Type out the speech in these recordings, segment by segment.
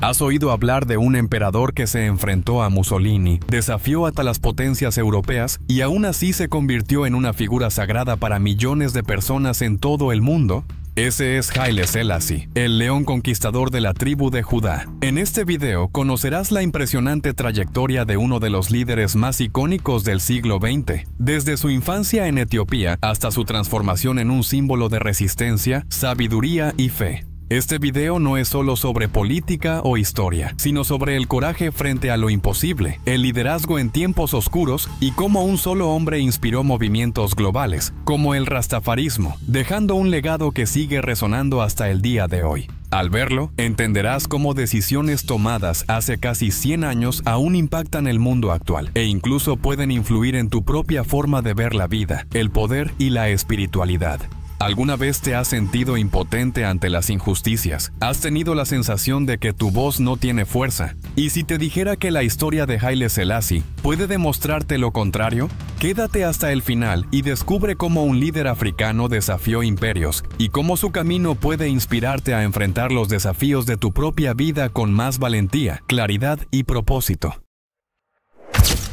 ¿Has oído hablar de un emperador que se enfrentó a Mussolini, desafió hasta las potencias europeas y aún así se convirtió en una figura sagrada para millones de personas en todo el mundo? Ese es Haile Selassie, el león conquistador de la tribu de Judá. En este video conocerás la impresionante trayectoria de uno de los líderes más icónicos del siglo XX, desde su infancia en Etiopía hasta su transformación en un símbolo de resistencia, sabiduría y fe. Este video no es solo sobre política o historia, sino sobre el coraje frente a lo imposible, el liderazgo en tiempos oscuros y cómo un solo hombre inspiró movimientos globales, como el rastafarismo, dejando un legado que sigue resonando hasta el día de hoy. Al verlo, entenderás cómo decisiones tomadas hace casi 100 años aún impactan el mundo actual, e incluso pueden influir en tu propia forma de ver la vida, el poder y la espiritualidad. ¿Alguna vez te has sentido impotente ante las injusticias? ¿Has tenido la sensación de que tu voz no tiene fuerza? ¿Y si te dijera que la historia de Haile Selassie puede demostrarte lo contrario? Quédate hasta el final y descubre cómo un líder africano desafió imperios y cómo su camino puede inspirarte a enfrentar los desafíos de tu propia vida con más valentía, claridad y propósito.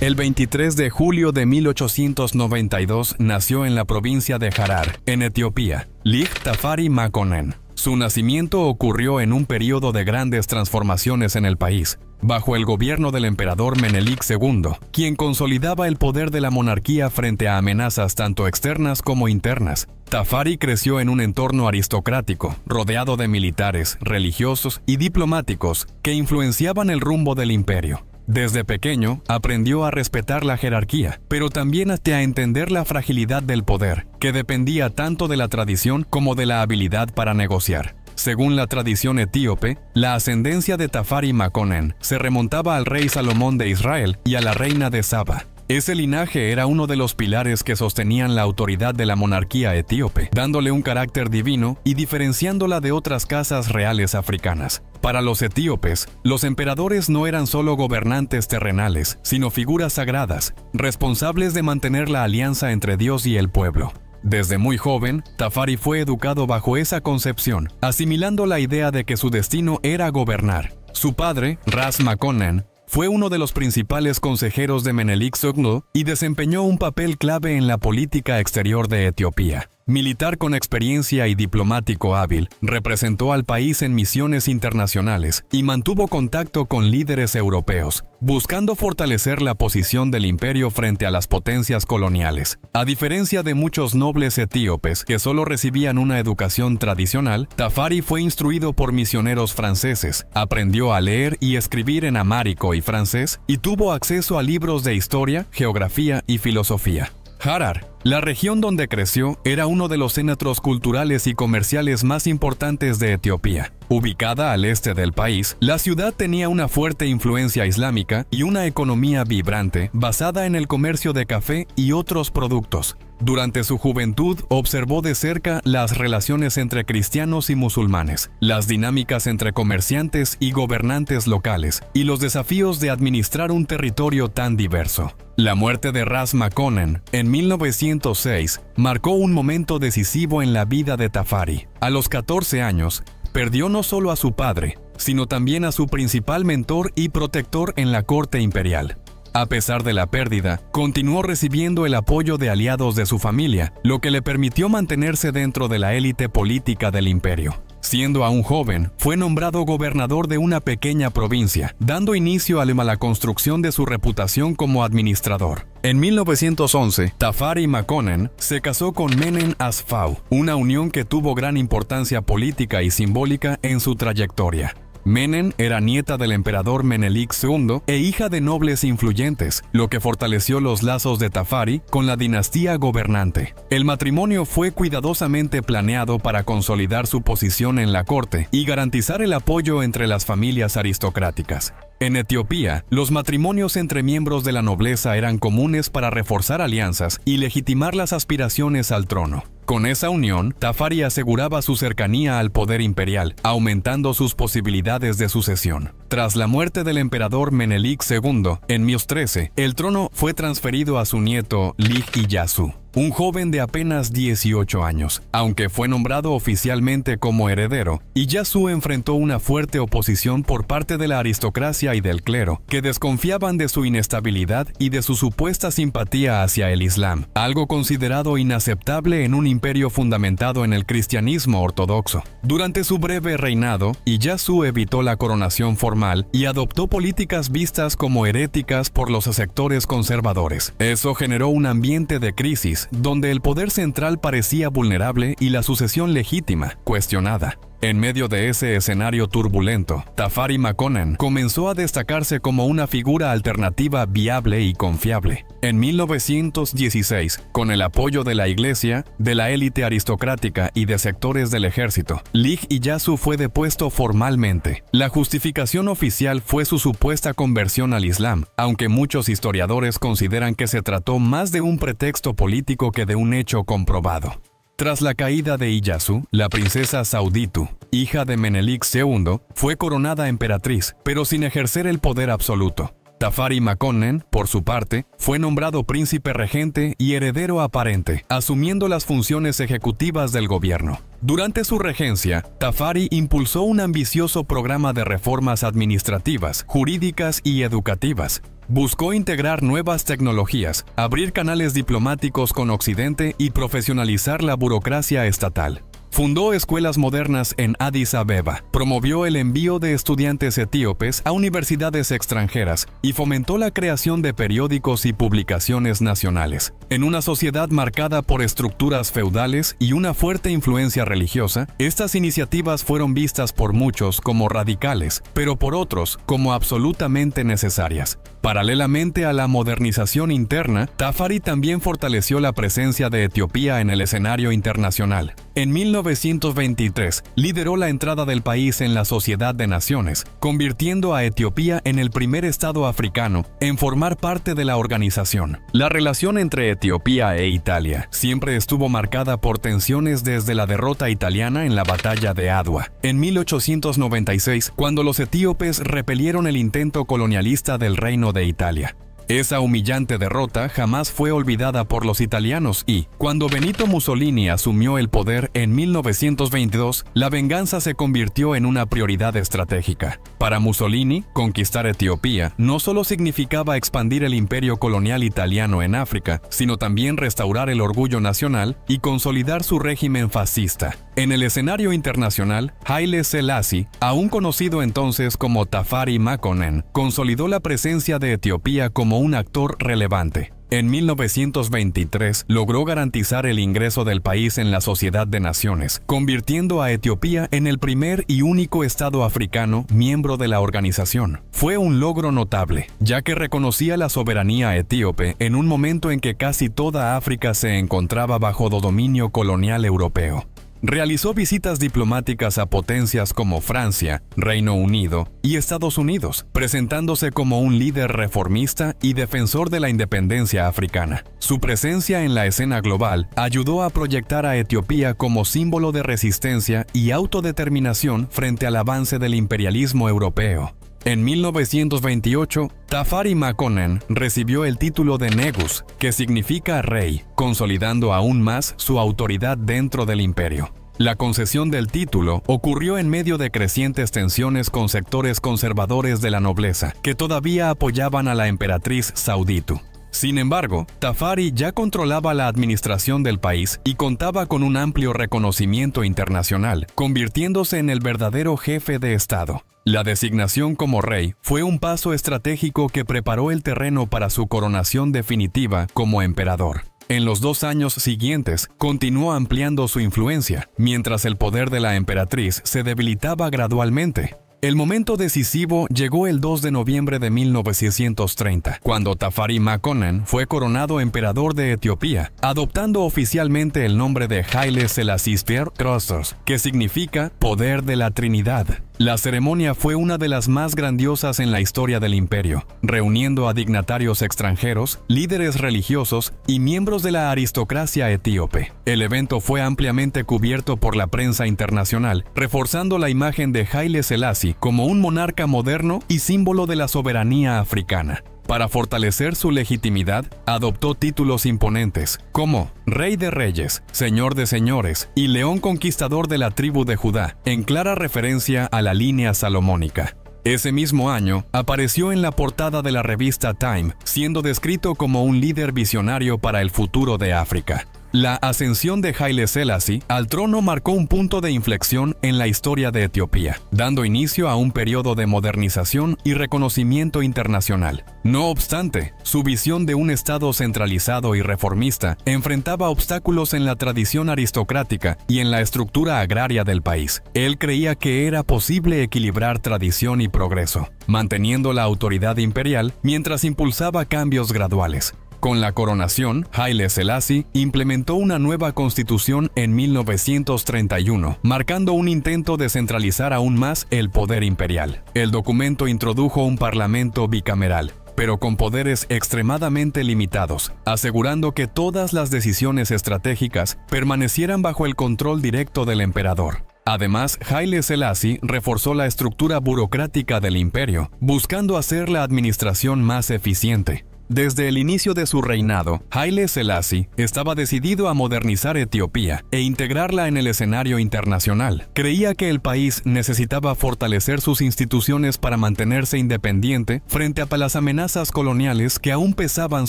El 23 de julio de 1892 nació en la provincia de Harar, en Etiopía, Lig Tafari Makonnen. Su nacimiento ocurrió en un periodo de grandes transformaciones en el país, bajo el gobierno del emperador Menelik II, quien consolidaba el poder de la monarquía frente a amenazas tanto externas como internas. Tafari creció en un entorno aristocrático, rodeado de militares, religiosos y diplomáticos que influenciaban el rumbo del imperio. Desde pequeño, aprendió a respetar la jerarquía, pero también a entender la fragilidad del poder, que dependía tanto de la tradición como de la habilidad para negociar. Según la tradición etíope, la ascendencia de Tafari Makonnen se remontaba al rey Salomón de Israel y a la reina de Saba. Ese linaje era uno de los pilares que sostenían la autoridad de la monarquía etíope, dándole un carácter divino y diferenciándola de otras casas reales africanas. Para los etíopes, los emperadores no eran solo gobernantes terrenales, sino figuras sagradas, responsables de mantener la alianza entre Dios y el pueblo. Desde muy joven, Tafari fue educado bajo esa concepción, asimilando la idea de que su destino era gobernar. Su padre, Ras Makonnen, fue uno de los principales consejeros de Menelik II y desempeñó un papel clave en la política exterior de Etiopía. Militar con experiencia y diplomático hábil, representó al país en misiones internacionales y mantuvo contacto con líderes europeos, buscando fortalecer la posición del imperio frente a las potencias coloniales. A diferencia de muchos nobles etíopes que solo recibían una educación tradicional, Tafari fue instruido por misioneros franceses, aprendió a leer y escribir en amárico y francés y tuvo acceso a libros de historia, geografía y filosofía. Harar, la región donde creció, era uno de los centros culturales y comerciales más importantes de Etiopía. Ubicada al este del país, la ciudad tenía una fuerte influencia islámica y una economía vibrante basada en el comercio de café y otros productos. Durante su juventud observó de cerca las relaciones entre cristianos y musulmanes, las dinámicas entre comerciantes y gobernantes locales, y los desafíos de administrar un territorio tan diverso. La muerte de Ras Makonnen en 1906 marcó un momento decisivo en la vida de Tafari. A los 14 años, perdió no solo a su padre, sino también a su principal mentor y protector en la corte imperial. A pesar de la pérdida, continuó recibiendo el apoyo de aliados de su familia, lo que le permitió mantenerse dentro de la élite política del imperio. Siendo aún joven, fue nombrado gobernador de una pequeña provincia, dando inicio a la construcción de su reputación como administrador. En 1911, Tafari Makonnen se casó con Menen Asfaw, una unión que tuvo gran importancia política y simbólica en su trayectoria. Menen era nieta del emperador Menelik II e hija de nobles influyentes, lo que fortaleció los lazos de Tafari con la dinastía gobernante. El matrimonio fue cuidadosamente planeado para consolidar su posición en la corte y garantizar el apoyo entre las familias aristocráticas. En Etiopía, los matrimonios entre miembros de la nobleza eran comunes para reforzar alianzas y legitimar las aspiraciones al trono. Con esa unión, Tafari aseguraba su cercanía al poder imperial, aumentando sus posibilidades de sucesión. Tras la muerte del emperador Menelik II en 1913, el trono fue transferido a su nieto Lig Iyasu. un joven de apenas 18 años. Aunque fue nombrado oficialmente como heredero, Iyasu enfrentó una fuerte oposición por parte de la aristocracia y del clero, que desconfiaban de su inestabilidad y de su supuesta simpatía hacia el Islam, algo considerado inaceptable en un imperio fundamentado en el cristianismo ortodoxo. Durante su breve reinado, Iyasu evitó la coronación formal y adoptó políticas vistas como heréticas por los sectores conservadores. Eso generó un ambiente de crisis, donde el poder central parecía vulnerable y la sucesión legítima, cuestionada. En medio de ese escenario turbulento, Tafari Makonnen comenzó a destacarse como una figura alternativa viable y confiable. En 1916, con el apoyo de la iglesia, de la élite aristocrática y de sectores del ejército, Lig Iyasu fue depuesto formalmente. La justificación oficial fue su supuesta conversión al Islam, aunque muchos historiadores consideran que se trató más de un pretexto político que de un hecho comprobado. Tras la caída de Iyasu, la princesa Sauditu, hija de Menelik II, fue coronada emperatriz, pero sin ejercer el poder absoluto. Tafari Makonnen, por su parte, fue nombrado príncipe regente y heredero aparente, asumiendo las funciones ejecutivas del gobierno. Durante su regencia, Tafari impulsó un ambicioso programa de reformas administrativas, jurídicas y educativas. Buscó integrar nuevas tecnologías, abrir canales diplomáticos con Occidente y profesionalizar la burocracia estatal. Fundó escuelas modernas en Addis Abeba, promovió el envío de estudiantes etíopes a universidades extranjeras y fomentó la creación de periódicos y publicaciones nacionales. En una sociedad marcada por estructuras feudales y una fuerte influencia religiosa, estas iniciativas fueron vistas por muchos como radicales, pero por otros como absolutamente necesarias. Paralelamente a la modernización interna, Tafari también fortaleció la presencia de Etiopía en el escenario internacional. En 1923, lideró la entrada del país en la Sociedad de Naciones, convirtiendo a Etiopía en el primer estado africano en formar parte de la organización. La relación entre Etiopía e Italia siempre estuvo marcada por tensiones desde la derrota italiana en la batalla de Adwa, en 1896, cuando los etíopes repelieron el intento colonialista del Reino de Italia. Esa humillante derrota jamás fue olvidada por los italianos y, cuando Benito Mussolini asumió el poder en 1922, la venganza se convirtió en una prioridad estratégica. Para Mussolini, conquistar Etiopía no solo significaba expandir el imperio colonial italiano en África, sino también restaurar el orgullo nacional y consolidar su régimen fascista. En el escenario internacional, Haile Selassie, aún conocido entonces como Tafari Makonnen, consolidó la presencia de Etiopía como un actor relevante. En 1923 logró garantizar el ingreso del país en la Sociedad de Naciones, convirtiendo a Etiopía en el primer y único estado africano miembro de la organización. Fue un logro notable, ya que reconocía la soberanía etíope en un momento en que casi toda África se encontraba bajo dominio colonial europeo. Realizó visitas diplomáticas a potencias como Francia, Reino Unido y Estados Unidos, presentándose como un líder reformista y defensor de la independencia africana. Su presencia en la escena global ayudó a proyectar a Etiopía como símbolo de resistencia y autodeterminación frente al avance del imperialismo europeo. En 1928, Tafari Makonnen recibió el título de Negus, que significa rey, consolidando aún más su autoridad dentro del imperio. La concesión del título ocurrió en medio de crecientes tensiones con sectores conservadores de la nobleza, que todavía apoyaban a la emperatriz Sauditu. Sin embargo, Tafari ya controlaba la administración del país y contaba con un amplio reconocimiento internacional, convirtiéndose en el verdadero jefe de Estado. La designación como rey fue un paso estratégico que preparó el terreno para su coronación definitiva como emperador. En los 2 años siguientes, continuó ampliando su influencia, mientras el poder de la emperatriz se debilitaba gradualmente. El momento decisivo llegó el 2 de noviembre de 1930, cuando Tafari Makonnen fue coronado emperador de Etiopía, adoptando oficialmente el nombre de Haile Selassie Christos, que significa Poder de la Trinidad. La ceremonia fue una de las más grandiosas en la historia del imperio, reuniendo a dignatarios extranjeros, líderes religiosos y miembros de la aristocracia etíope. El evento fue ampliamente cubierto por la prensa internacional, reforzando la imagen de Haile Selassie como un monarca moderno y símbolo de la soberanía africana. Para fortalecer su legitimidad, adoptó títulos imponentes, como Rey de Reyes, Señor de Señores y León Conquistador de la tribu de Judá, en clara referencia a la línea salomónica. Ese mismo año, apareció en la portada de la revista Time, siendo descrito como un líder visionario para el futuro de África. La ascensión de Haile Selassie al trono marcó un punto de inflexión en la historia de Etiopía, dando inicio a un periodo de modernización y reconocimiento internacional. No obstante, su visión de un Estado centralizado y reformista enfrentaba obstáculos en la tradición aristocrática y en la estructura agraria del país. Él creía que era posible equilibrar tradición y progreso, manteniendo la autoridad imperial mientras impulsaba cambios graduales. Con la coronación, Haile Selassie implementó una nueva constitución en 1931, marcando un intento de centralizar aún más el poder imperial. El documento introdujo un parlamento bicameral, pero con poderes extremadamente limitados, asegurando que todas las decisiones estratégicas permanecieran bajo el control directo del emperador. Además, Haile Selassie reforzó la estructura burocrática del imperio, buscando hacer la administración más eficiente. Desde el inicio de su reinado, Haile Selassie estaba decidido a modernizar Etiopía e integrarla en el escenario internacional. Creía que el país necesitaba fortalecer sus instituciones para mantenerse independiente frente a las amenazas coloniales que aún pesaban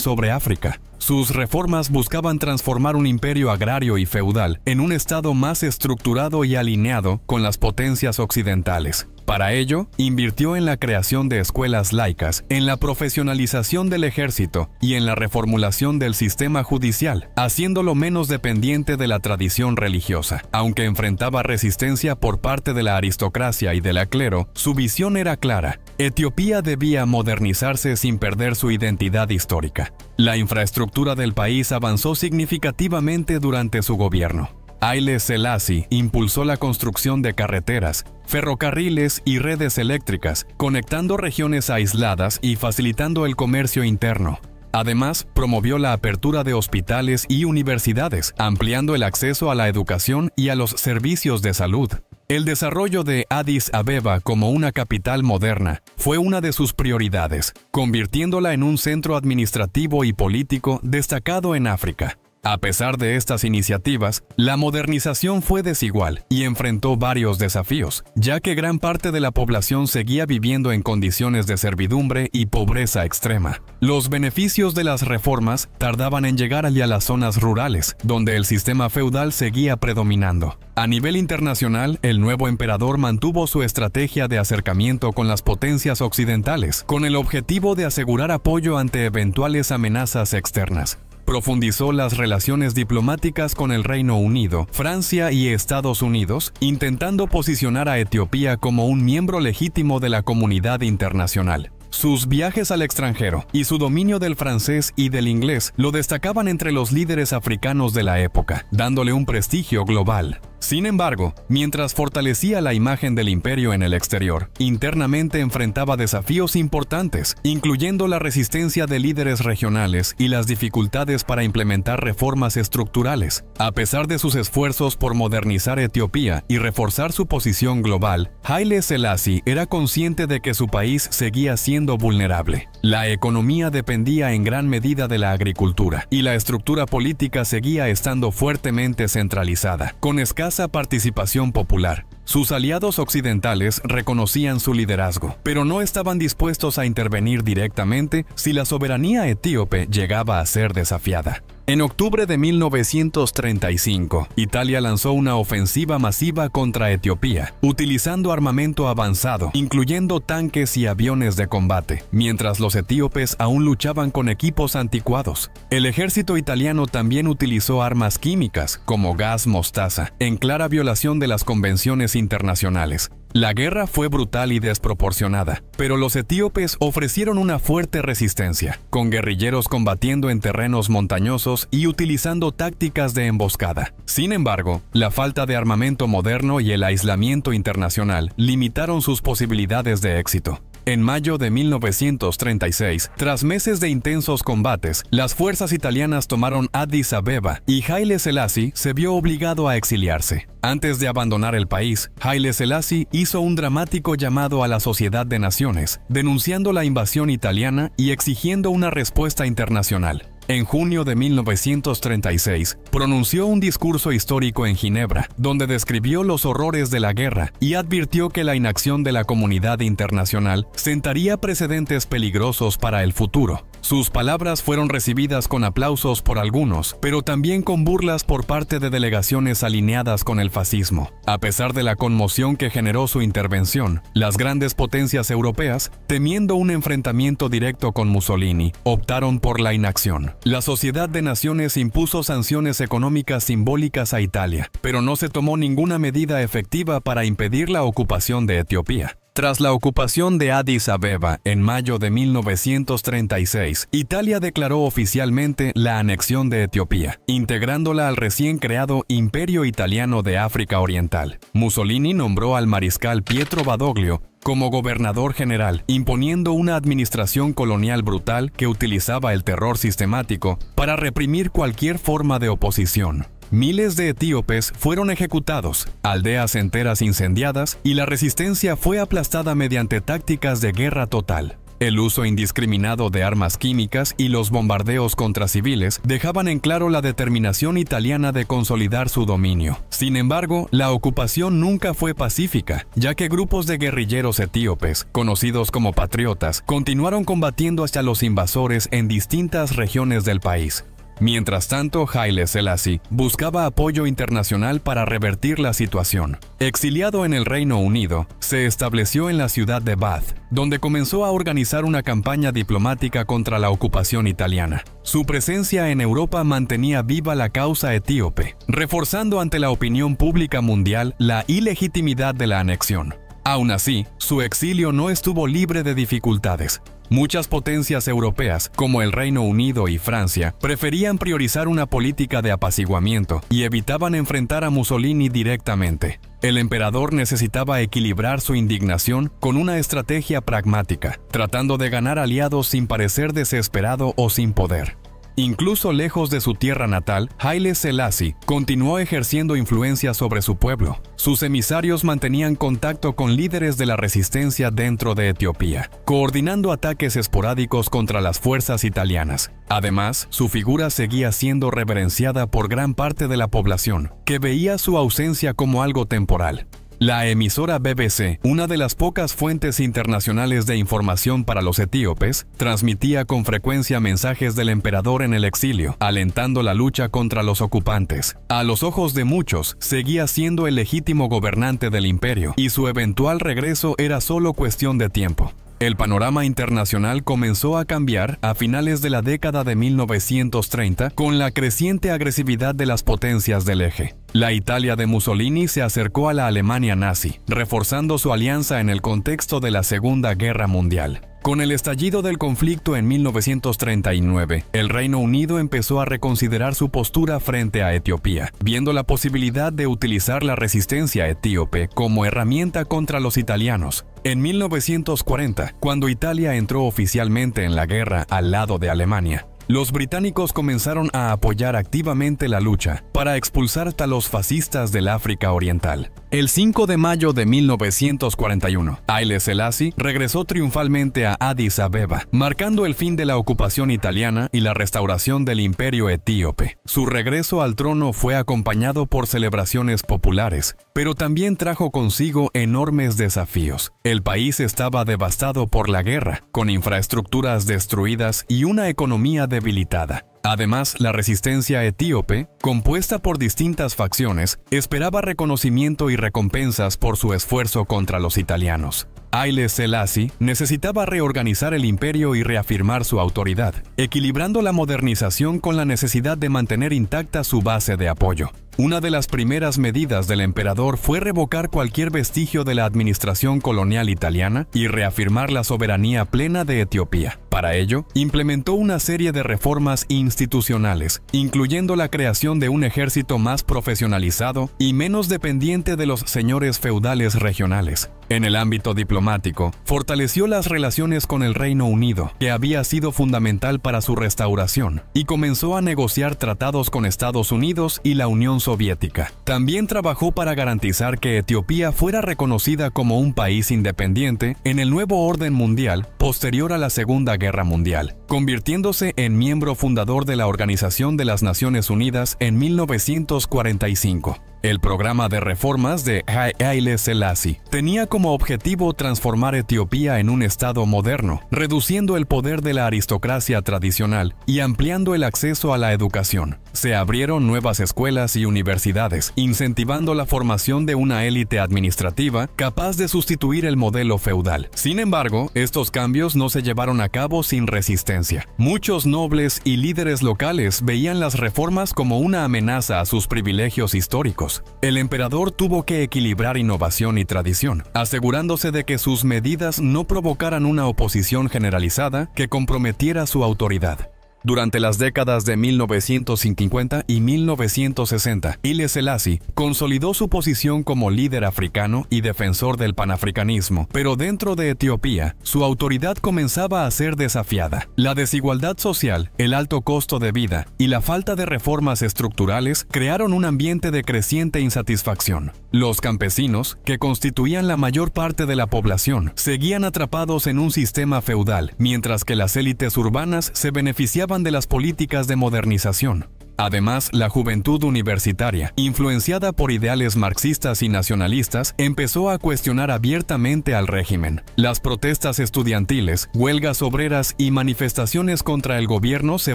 sobre África. Sus reformas buscaban transformar un imperio agrario y feudal en un estado más estructurado y alineado con las potencias occidentales. Para ello, invirtió en la creación de escuelas laicas, en la profesionalización del ejército y en la reformulación del sistema judicial, haciéndolo menos dependiente de la tradición religiosa. Aunque enfrentaba resistencia por parte de la aristocracia y de la clero, su visión era clara: Etiopía debía modernizarse sin perder su identidad histórica. La infraestructura del país avanzó significativamente durante su gobierno. Haile Selassie impulsó la construcción de carreteras, ferrocarriles y redes eléctricas, conectando regiones aisladas y facilitando el comercio interno. Además, promovió la apertura de hospitales y universidades, ampliando el acceso a la educación y a los servicios de salud. El desarrollo de Addis Abeba como una capital moderna fue una de sus prioridades, convirtiéndola en un centro administrativo y político destacado en África. A pesar de estas iniciativas, la modernización fue desigual y enfrentó varios desafíos, ya que gran parte de la población seguía viviendo en condiciones de servidumbre y pobreza extrema. Los beneficios de las reformas tardaban en llegar hacia las zonas rurales, donde el sistema feudal seguía predominando. A nivel internacional, el nuevo emperador mantuvo su estrategia de acercamiento con las potencias occidentales, con el objetivo de asegurar apoyo ante eventuales amenazas externas. Profundizó las relaciones diplomáticas con el Reino Unido, Francia y Estados Unidos, intentando posicionar a Etiopía como un miembro legítimo de la comunidad internacional. Sus viajes al extranjero y su dominio del francés y del inglés lo destacaban entre los líderes africanos de la época, dándole un prestigio global. Sin embargo, mientras fortalecía la imagen del imperio en el exterior, internamente enfrentaba desafíos importantes, incluyendo la resistencia de líderes regionales y las dificultades para implementar reformas estructurales. A pesar de sus esfuerzos por modernizar Etiopía y reforzar su posición global, Haile Selassie era consciente de que su país seguía siendo vulnerable. La economía dependía en gran medida de la agricultura, y la estructura política seguía estando fuertemente centralizada, con escasa participación popular. Sus aliados occidentales reconocían su liderazgo, pero no estaban dispuestos a intervenir directamente si la soberanía etíope llegaba a ser desafiada. En octubre de 1935, Italia lanzó una ofensiva masiva contra Etiopía, utilizando armamento avanzado, incluyendo tanques y aviones de combate, mientras los etíopes aún luchaban con equipos anticuados. El ejército italiano también utilizó armas químicas, como gas mostaza, en clara violación de las convenciones internacionales. La guerra fue brutal y desproporcionada, pero los etíopes ofrecieron una fuerte resistencia, con guerrilleros combatiendo en terrenos montañosos y utilizando tácticas de emboscada. Sin embargo, la falta de armamento moderno y el aislamiento internacional limitaron sus posibilidades de éxito. En mayo de 1936, tras meses de intensos combates, las fuerzas italianas tomaron Addis Abeba y Haile Selassie se vio obligado a exiliarse. Antes de abandonar el país, Haile Selassie hizo un dramático llamado a la Sociedad de Naciones, denunciando la invasión italiana y exigiendo una respuesta internacional. En junio de 1936, pronunció un discurso histórico en Ginebra, donde describió los horrores de la guerra y advirtió que la inacción de la comunidad internacional sentaría precedentes peligrosos para el futuro. Sus palabras fueron recibidas con aplausos por algunos, pero también con burlas por parte de delegaciones alineadas con el fascismo. A pesar de la conmoción que generó su intervención, las grandes potencias europeas, temiendo un enfrentamiento directo con Mussolini, optaron por la inacción. La Sociedad de Naciones impuso sanciones económicas simbólicas a Italia, pero no se tomó ninguna medida efectiva para impedir la ocupación de Etiopía. Tras la ocupación de Addis Abeba en mayo de 1936, Italia declaró oficialmente la anexión de Etiopía, integrándola al recién creado Imperio Italiano de África Oriental. Mussolini nombró al mariscal Pietro Badoglio como gobernador general, imponiendo una administración colonial brutal que utilizaba el terror sistemático para reprimir cualquier forma de oposición. Miles de etíopes fueron ejecutados, aldeas enteras incendiadas y la resistencia fue aplastada mediante tácticas de guerra total. El uso indiscriminado de armas químicas y los bombardeos contra civiles dejaban en claro la determinación italiana de consolidar su dominio. Sin embargo, la ocupación nunca fue pacífica, ya que grupos de guerrilleros etíopes, conocidos como patriotas, continuaron combatiendo hacia los invasores en distintas regiones del país. Mientras tanto, Haile Selassie buscaba apoyo internacional para revertir la situación. Exiliado en el Reino Unido, se estableció en la ciudad de Bath, donde comenzó a organizar una campaña diplomática contra la ocupación italiana. Su presencia en Europa mantenía viva la causa etíope, reforzando ante la opinión pública mundial la ilegitimidad de la anexión. Aún así, su exilio no estuvo libre de dificultades. Muchas potencias europeas, como el Reino Unido y Francia, preferían priorizar una política de apaciguamiento y evitaban enfrentar a Mussolini directamente. El emperador necesitaba equilibrar su indignación con una estrategia pragmática, tratando de ganar aliados sin parecer desesperado o sin poder. Incluso lejos de su tierra natal, Haile Selassie continuó ejerciendo influencia sobre su pueblo. Sus emisarios mantenían contacto con líderes de la resistencia dentro de Etiopía, coordinando ataques esporádicos contra las fuerzas italianas. Además, su figura seguía siendo reverenciada por gran parte de la población, que veía su ausencia como algo temporal. La emisora BBC, una de las pocas fuentes internacionales de información para los etíopes, transmitía con frecuencia mensajes del emperador en el exilio, alentando la lucha contra los ocupantes. A los ojos de muchos, seguía siendo el legítimo gobernante del imperio, y su eventual regreso era solo cuestión de tiempo. El panorama internacional comenzó a cambiar a finales de la década de 1930 con la creciente agresividad de las potencias del eje. La Italia de Mussolini se acercó a la Alemania nazi, reforzando su alianza en el contexto de la Segunda Guerra Mundial. Con el estallido del conflicto en 1939, el Reino Unido empezó a reconsiderar su postura frente a Etiopía, viendo la posibilidad de utilizar la resistencia etíope como herramienta contra los italianos. En 1940, cuando Italia entró oficialmente en la guerra al lado de Alemania, los británicos comenzaron a apoyar activamente la lucha para expulsar a los fascistas del África Oriental. El 5 de mayo de 1941, Haile Selassie regresó triunfalmente a Addis Abeba, marcando el fin de la ocupación italiana y la restauración del imperio etíope. Su regreso al trono fue acompañado por celebraciones populares, pero también trajo consigo enormes desafíos. El país estaba devastado por la guerra, con infraestructuras destruidas y una economía debilitada. Además, la resistencia etíope, compuesta por distintas facciones, esperaba reconocimiento y recompensas por su esfuerzo contra los italianos. Haile Selassie necesitaba reorganizar el imperio y reafirmar su autoridad, equilibrando la modernización con la necesidad de mantener intacta su base de apoyo. Una de las primeras medidas del emperador fue revocar cualquier vestigio de la administración colonial italiana y reafirmar la soberanía plena de Etiopía. Para ello, implementó una serie de reformas institucionales, incluyendo la creación de un ejército más profesionalizado y menos dependiente de los señores feudales regionales. En el ámbito diplomático, fortaleció las relaciones con el Reino Unido, que había sido fundamental para su restauración, y comenzó a negociar tratados con Estados Unidos y la Unión Soviética. También trabajó para garantizar que Etiopía fuera reconocida como un país independiente en el nuevo orden mundial posterior a la Segunda Guerra Mundial, convirtiéndose en miembro fundador de la Organización de las Naciones Unidas en 1945. El programa de reformas de Haile Selassie tenía como objetivo transformar Etiopía en un estado moderno, reduciendo el poder de la aristocracia tradicional y ampliando el acceso a la educación. Se abrieron nuevas escuelas y universidades, incentivando la formación de una élite administrativa capaz de sustituir el modelo feudal. Sin embargo, estos cambios no se llevaron a cabo sin resistencia. Muchos nobles y líderes locales veían las reformas como una amenaza a sus privilegios históricos. El emperador tuvo que equilibrar innovación y tradición, asegurándose de que sus medidas no provocaran una oposición generalizada que comprometiera su autoridad. Durante las décadas de 1950 y 1960, Haile Selassie consolidó su posición como líder africano y defensor del panafricanismo, pero dentro de Etiopía, su autoridad comenzaba a ser desafiada. La desigualdad social, el alto costo de vida y la falta de reformas estructurales crearon un ambiente de creciente insatisfacción. Los campesinos, que constituían la mayor parte de la población, seguían atrapados en un sistema feudal, mientras que las élites urbanas se beneficiaban de las políticas de modernización. Además, la juventud universitaria, influenciada por ideales marxistas y nacionalistas, empezó a cuestionar abiertamente al régimen. Las protestas estudiantiles, huelgas obreras y manifestaciones contra el gobierno se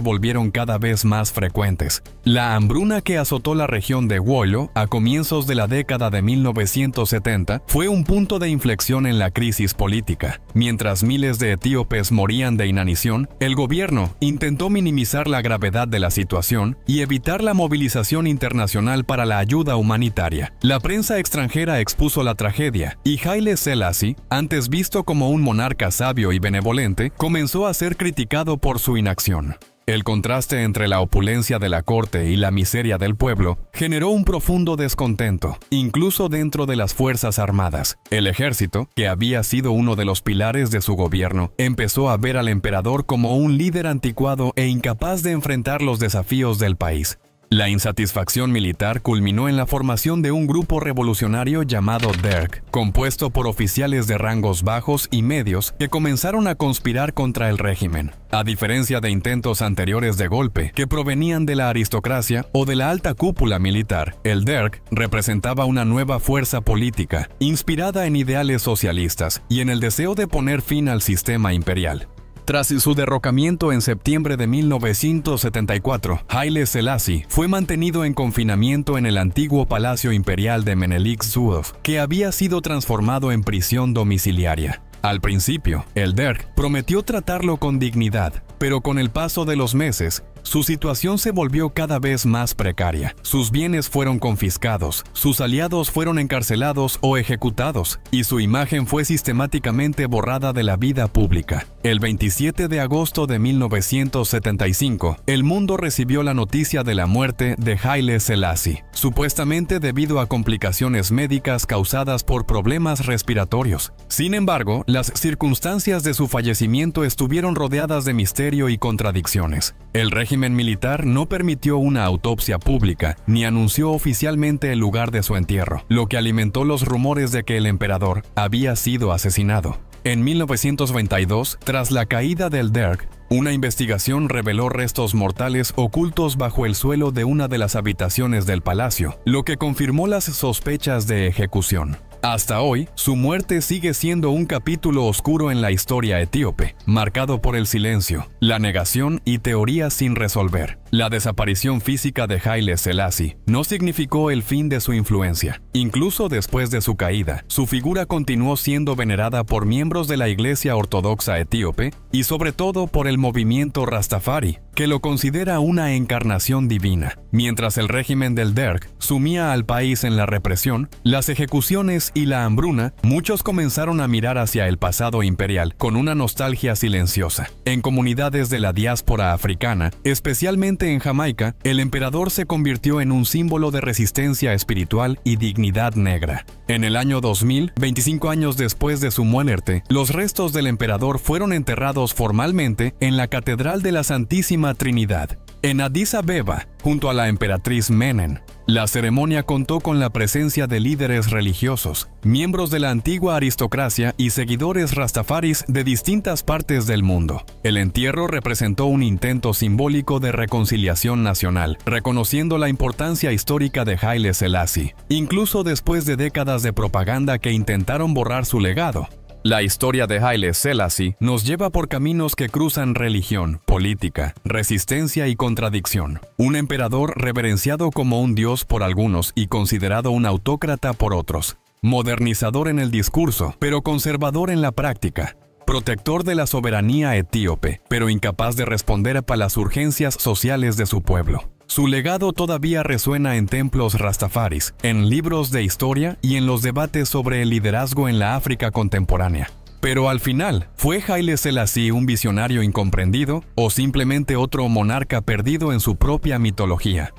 volvieron cada vez más frecuentes. La hambruna que azotó la región de Wollo a comienzos de la década de 1970 fue un punto de inflexión en la crisis política. Mientras miles de etíopes morían de inanición, el gobierno intentó minimizar la gravedad de la situación y evitar la movilización internacional para la ayuda humanitaria. La prensa extranjera expuso la tragedia, y Haile Selassie, antes visto como un monarca sabio y benevolente, comenzó a ser criticado por su inacción. El contraste entre la opulencia de la corte y la miseria del pueblo generó un profundo descontento, incluso dentro de las Fuerzas Armadas. El ejército, que había sido uno de los pilares de su gobierno, empezó a ver al emperador como un líder anticuado e incapaz de enfrentar los desafíos del país. La insatisfacción militar culminó en la formación de un grupo revolucionario llamado DERG, compuesto por oficiales de rangos bajos y medios que comenzaron a conspirar contra el régimen. A diferencia de intentos anteriores de golpe que provenían de la aristocracia o de la alta cúpula militar, el DERG representaba una nueva fuerza política, inspirada en ideales socialistas y en el deseo de poner fin al sistema imperial. Tras su derrocamiento en septiembre de 1974, Haile Selassie fue mantenido en confinamiento en el antiguo Palacio Imperial de Menelik Zuof, que había sido transformado en prisión domiciliaria. Al principio, el DERG prometió tratarlo con dignidad, pero con el paso de los meses, su situación se volvió cada vez más precaria. Sus bienes fueron confiscados, sus aliados fueron encarcelados o ejecutados, y su imagen fue sistemáticamente borrada de la vida pública. El 27 de agosto de 1975, el mundo recibió la noticia de la muerte de Haile Selassie, supuestamente debido a complicaciones médicas causadas por problemas respiratorios. Sin embargo, las circunstancias de su fallecimiento estuvieron rodeadas de misterio y contradicciones. El régimen militar no permitió una autopsia pública ni anunció oficialmente el lugar de su entierro, lo que alimentó los rumores de que el emperador había sido asesinado. En 1922, tras la caída del DERG, una investigación reveló restos mortales ocultos bajo el suelo de una de las habitaciones del palacio, lo que confirmó las sospechas de ejecución. Hasta hoy, su muerte sigue siendo un capítulo oscuro en la historia etíope, marcado por el silencio, la negación y teorías sin resolver. La desaparición física de Haile Selassie no significó el fin de su influencia. Incluso después de su caída, su figura continuó siendo venerada por miembros de la Iglesia Ortodoxa etíope y sobre todo por el movimiento Rastafari, que lo considera una encarnación divina. Mientras el régimen del Derg sumía al país en la represión, las ejecuciones y la hambruna, muchos comenzaron a mirar hacia el pasado imperial con una nostalgia silenciosa. En comunidades de la diáspora africana, especialmente en Jamaica, el emperador se convirtió en un símbolo de resistencia espiritual y dignidad negra. En el año 2000, 25 años después de su muerte, los restos del emperador fueron enterrados formalmente en la Catedral de la Santísima Trinidad, en Addis Abeba, junto a la emperatriz Menen. La ceremonia contó con la presencia de líderes religiosos, miembros de la antigua aristocracia y seguidores rastafaris de distintas partes del mundo. El entierro representó un intento simbólico de reconciliación nacional, reconociendo la importancia histórica de Haile Selassie, incluso después de décadas de propaganda que intentaron borrar su legado. La historia de Haile Selassie nos lleva por caminos que cruzan religión, política, resistencia y contradicción. Un emperador reverenciado como un dios por algunos y considerado un autócrata por otros. Modernizador en el discurso, pero conservador en la práctica. Protector de la soberanía etíope, pero incapaz de responder a las urgencias sociales de su pueblo. Su legado todavía resuena en templos rastafaris, en libros de historia y en los debates sobre el liderazgo en la África contemporánea. Pero al final, ¿fue Haile Selassie un visionario incomprendido o simplemente otro monarca perdido en su propia mitología?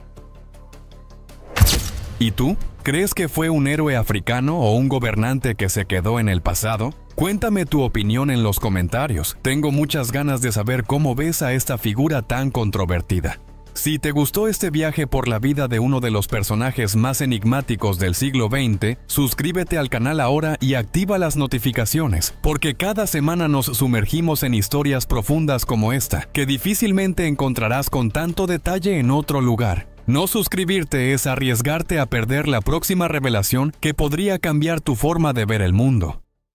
¿Y tú? ¿Crees que fue un héroe africano o un gobernante que se quedó en el pasado? Cuéntame tu opinión en los comentarios. Tengo muchas ganas de saber cómo ves a esta figura tan controvertida. Si te gustó este viaje por la vida de uno de los personajes más enigmáticos del siglo XX, suscríbete al canal ahora y activa las notificaciones, porque cada semana nos sumergimos en historias profundas como esta, que difícilmente encontrarás con tanto detalle en otro lugar. No suscribirte es arriesgarte a perder la próxima revelación que podría cambiar tu forma de ver el mundo.